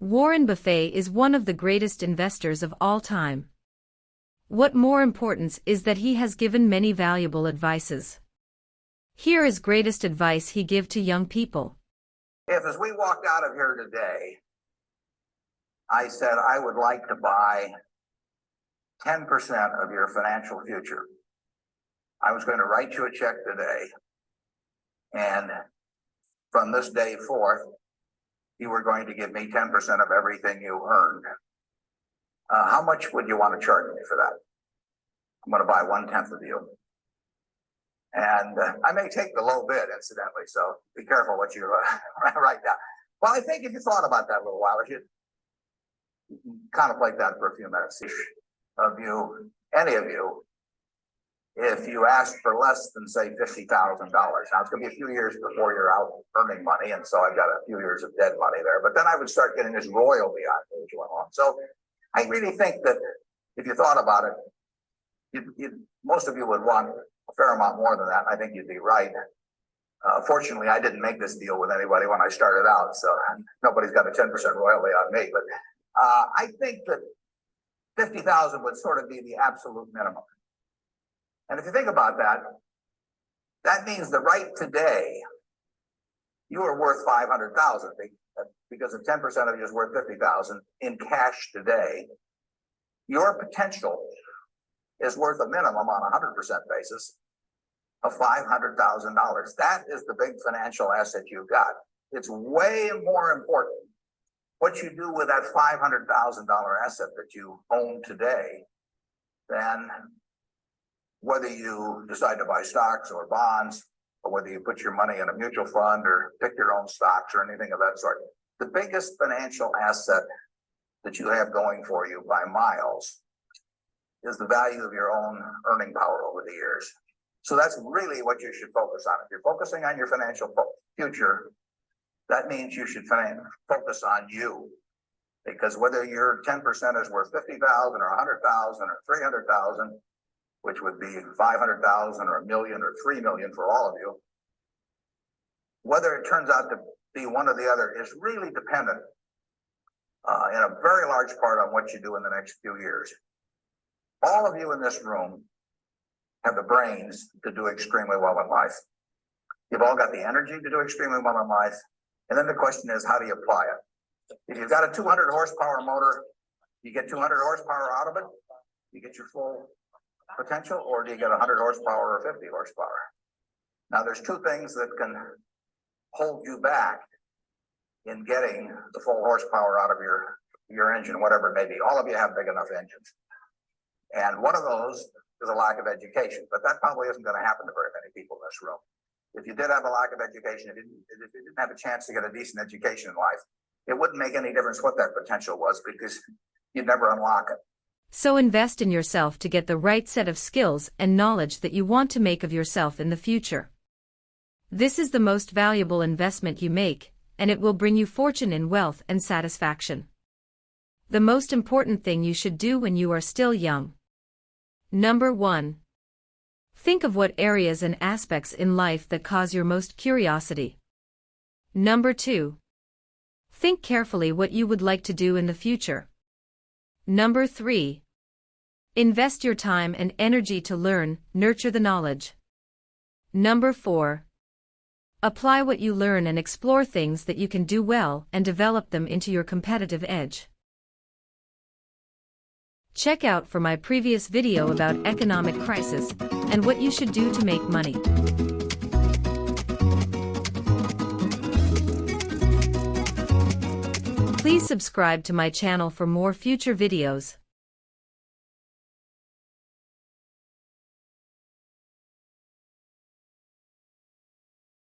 Warren Buffett is one of the greatest investors of all time. What more importance is that he has given many valuable advices. Here is greatest advice he give to young people. If as we walked out of here today, I said I would like to buy 10% of your financial future, I was going to write you a check today, and from this day forth, you were going to give me 10% of everything you earned. How much would you want to charge me for that? I'm going to buy 1/10 of you. And I may take the low bid, incidentally, so be careful what you write down. Well, I think if you thought about that a little while, if you contemplate that for a few minutes, of you, any of you, if you asked for less than, say, $50,000, now it's going to be a few years before you're out earning money, and so I've got a few years of dead money there, but then I would start getting this royalty on it as you went on. So I really think that if you thought about it, most of you would want a fair amount more than that. I think you'd be right. Fortunately, I didn't make this deal with anybody when I started out, so nobody's got a 10% royalty on me. But I think that 50,000 would sort of be the absolute minimum. And if you think about that, that means that right today, you are worth 500,000 because if 10% of you is worth 50,000 in cash today, your potential is worth a minimum on a 100% basis of $500,000. That is the big financial asset you've got. It's way more important what you do with that $500,000 asset that you own today than whether you decide to buy stocks or bonds, or whether you put your money in a mutual fund or pick your own stocks or anything of that sort. The biggest financial asset that you have going for you by miles is the value of your own earning power over the years. So that's really what you should focus on. If you're focusing on your financial future, that means you should focus on you. Because whether your 10% is worth 50,000 or 100,000 or 300,000, which would be 500,000 or 1 million or 3 million for all of you, whether it turns out to be one or the other is really dependent in a very large part on what you do in the next few years. All of you in this room have the brains to do extremely well in life. You've all got the energy to do extremely well in life. And then the question is, how do you apply it? If you've got a 200 horsepower motor, you get 200 horsepower out of it, you get your full potential, or do you get 100 horsepower or 50 horsepower? Now, there's two things that can hold you back in getting the full horsepower out of your engine, whatever it may be. All of you have big enough engines. And one of those is a lack of education, but that probably isn't going to happen to very many people in this room. If you did have a lack of education, if you didn't have a chance to get a decent education in life, it wouldn't make any difference what that potential was because you'd never unlock it. So invest in yourself to get the right set of skills and knowledge that you want to make of yourself in the future. This is the most valuable investment you make, and it will bring you fortune in wealth and satisfaction. The most important thing you should do when you are still young. Number 1. Think of what areas and aspects in life that cause your most curiosity. Number 2. Think carefully what you would like to do in the future. Number 3. Invest your time and energy to learn, nurture the knowledge. Number 4. Apply what you learn and explore things that you can do well and develop them into your competitive edge. Check out for my previous video about economic crisis and what you should do to make money. Please subscribe to my channel for more future videos.